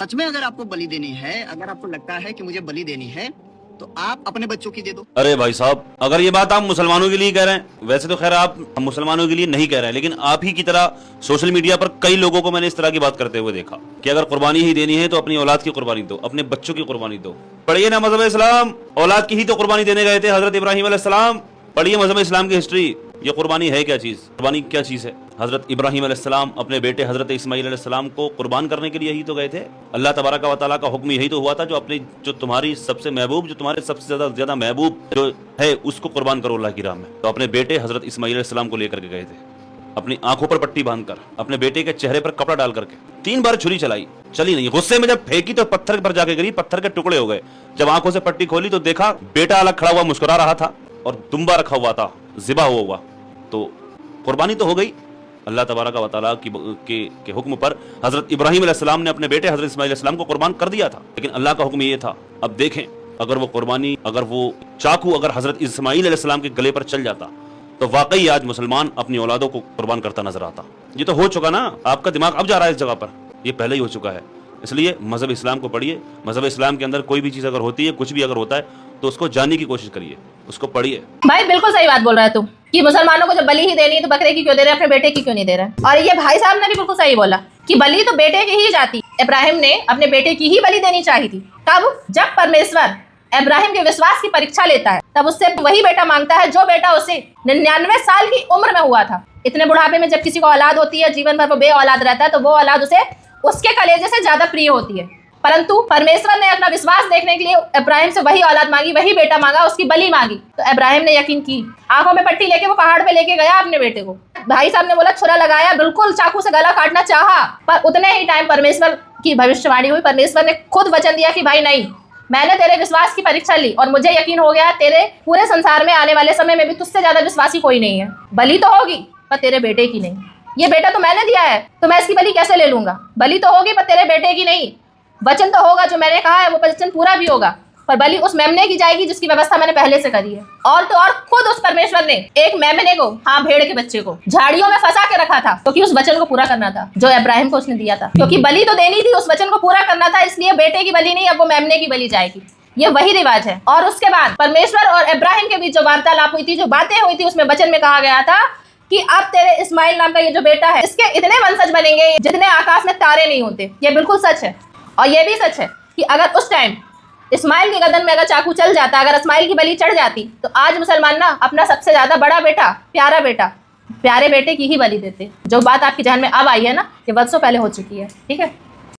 सच में अगर आपको बलि देनी है, अगर आपको लगता है कि मुझे बलि देनी है, तो आप अपने बच्चों की दे दो। अरे भाई साहब, अगर ये बात आप मुसलमानों के लिए कह रहे हैं, वैसे तो खैर आप मुसलमानों के लिए नहीं कह रहे हैं, लेकिन आप ही की तरह सोशल मीडिया पर कई लोगों को मैंने इस तरह की बात करते हुए देखा कि अगर कुर्बानी ही देनी है तो अपनी औलाद की कुर्बानी दो, अपने बच्चों की कुर्बानी दो। पढ़िए ना मजहब इस्लाम, औलाद की ही तो कुर्बानी देने गए थे हजरत इब्राहिम अलैहिस्सलाम। पढ़िए मजहब इस्लाम की हिस्ट्री, ये कुर्बानी है क्या चीज, कुर्बानी क्या चीज है। हजरत इब्राहिम अलैहिस्सलाम अपने बेटे हजरत इस्माइल अलैहिस्सलाम को कुर्बान करने के लिए ही तो गए थे। अल्लाह तबारक व तआला का हुक्म यही तो हुआ था, जो अपने जो तुम्हारी सबसे महबूब, जो तुम्हारे सबसे ज्यादा महबूब जो है उसको कुर्बान करो अल्लाह की राह में। तो अपने बेटे हजरत इस्माइल अलैहिस्सलाम को लेकर के गए थे, अपनी आंखों पर पट्टी बांधकर, अपने बेटे के चेहरे पर कपड़ा डाल करके 3 बार छुरी चलाई, चली नहीं। गुस्से में जब फेंकी तो पत्थर पर जाके गिरी, पत्थर के टुकड़े हो गए। जब आंखों से पट्टी खोली तो देखा बेटा अलग खड़ा हुआ मुस्कुरा रहा था और दुम्बा रखा हुआ था, ज़िबा हुआ। तो कुर्बानी तो हो गई। अल्लाह तबारक व तआला के हुक्म पर हजरत इब्राहिम अलैहिस्सलाम ने अपने बेटे हजरत इस्माइल अलैहिस्सलाम को कुर्बान कर दिया था, लेकिन अल्लाह का हुक्म ये था। अब देखें, अगर वो कुर्बानी, अगर वो चाकू अगर हजरत इस्माइल अलैहिस्सलाम के गले पर चल जाता तो वाकई आज मुसलमान अपनी औलादों को कुर्बान करता नजर आता। ये तो हो चुका ना, आपका दिमाग अब जा रहा है इस जगह पर, ये पहले ही हो चुका है। इसलिए मजहब इस्लाम को पढ़िए। मजहब इस्लाम के अंदर कोई भी चीज़ अगर होती है, कुछ भी अगर होता है, तो उसको जानने की कोशिश करिए, उसको पढ़िए। भाई बिल्कुल सही बात बोल रहा है तू कि मुसलमानों को जब बलि ही देनी है तो बकरे की क्यों दे रहे हैं, अपने बेटे की क्यों नहीं दे रहे हैं। और ये भाई साहब ने भी बिल्कुल सही बोला कि बलि तो बेटे की ही जाती। इब्राहिम ने अपने बेटे की ही बलि देनी चाहिए थी। कब? जब परमेश्वर इब्राहिम के विश्वास की परीक्षा लेता है, तब उससे वही बेटा मांगता है जो बेटा उसे 99 साल की उम्र में हुआ था। इतने बुढ़ापे में जब किसी को औलाद होती है, जीवन भर वो बे औलाद रहता है, तो वो औलाद उसे उसके कलेजे से ज्यादा प्रिय होती है। परंतु परमेश्वर ने अपना विश्वास देखने के लिए इब्राहिम से वही औलाद मांगी, वही बेटा मांगा, उसकी बलि मांगी। तो इब्राहिम ने यकीन की, आंखों में पट्टी लेके वो पहाड़ पे लेके गया अपने बेटे को। भाई साहब ने बोला छुरा लगाया, बिल्कुल चाकू से गला काटना चाहा, पर उतने ही टाइम परमेश्वर की भविष्यवाणी हुई। परमेश्वर ने खुद वचन दिया कि भाई नहीं, मैंने तेरे विश्वास की परीक्षा ली और मुझे यकीन हो गया तेरे पूरे संसार में आने वाले समय में भी तुझसे ज्यादा विश्वासी कोई नहीं है। बलि तो होगी पर तेरे बेटे की नहीं। ये बेटा तो मैंने दिया है, तो मैं इसकी बलि कैसे ले लूंगा। बलि तो होगी पर तेरे बेटे की नहीं। वचन तो होगा, जो मैंने कहा है वो वचन पूरा भी होगा, पर बलि उस मेमने की जाएगी जिसकी व्यवस्था मैंने पहले से करी है। और तो और खुद उस परमेश्वर ने एक मेमने को, हाँ भेड़ के बच्चे को झाड़ियों में फंसा के रखा था, क्योंकि उस वचन को पूरा करना था जो इब्राहिम को उसने दिया था। क्योंकि बलि तो देनी थी, उस वचन को पूरा करना था, इसलिए बेटे की बलि नहीं, अब वो मेमने की बलि जाएगी। ये वही रिवाज है। और उसके बाद परमेश्वर और इब्राहिम के बीच जो वार्तालाप हुई थी, जो बातें हुई थी, उसमें वचन में कहा गया था कि अब तेरे इस्माइल नाम का ये जो बेटा है, इसके इतने वंशज बनेंगे जितने आकाश में तारे नहीं होते। ये बिल्कुल सच है। और ये भी सच है कि अगर उस टाइम इस्माइल के गर्दन में अगर चाकू चल जाता, अगर इस्माइल की बलि चढ़ जाती, तो आज मुसलमान ना अपना सबसे ज्यादा बड़ा बेटा, प्यारा बेटा, प्यारे बेटे की ही बलि देते। जो बात आपकी ध्यान में अब आई है ना, ये वर्षों पहले हो चुकी है। ठीक है।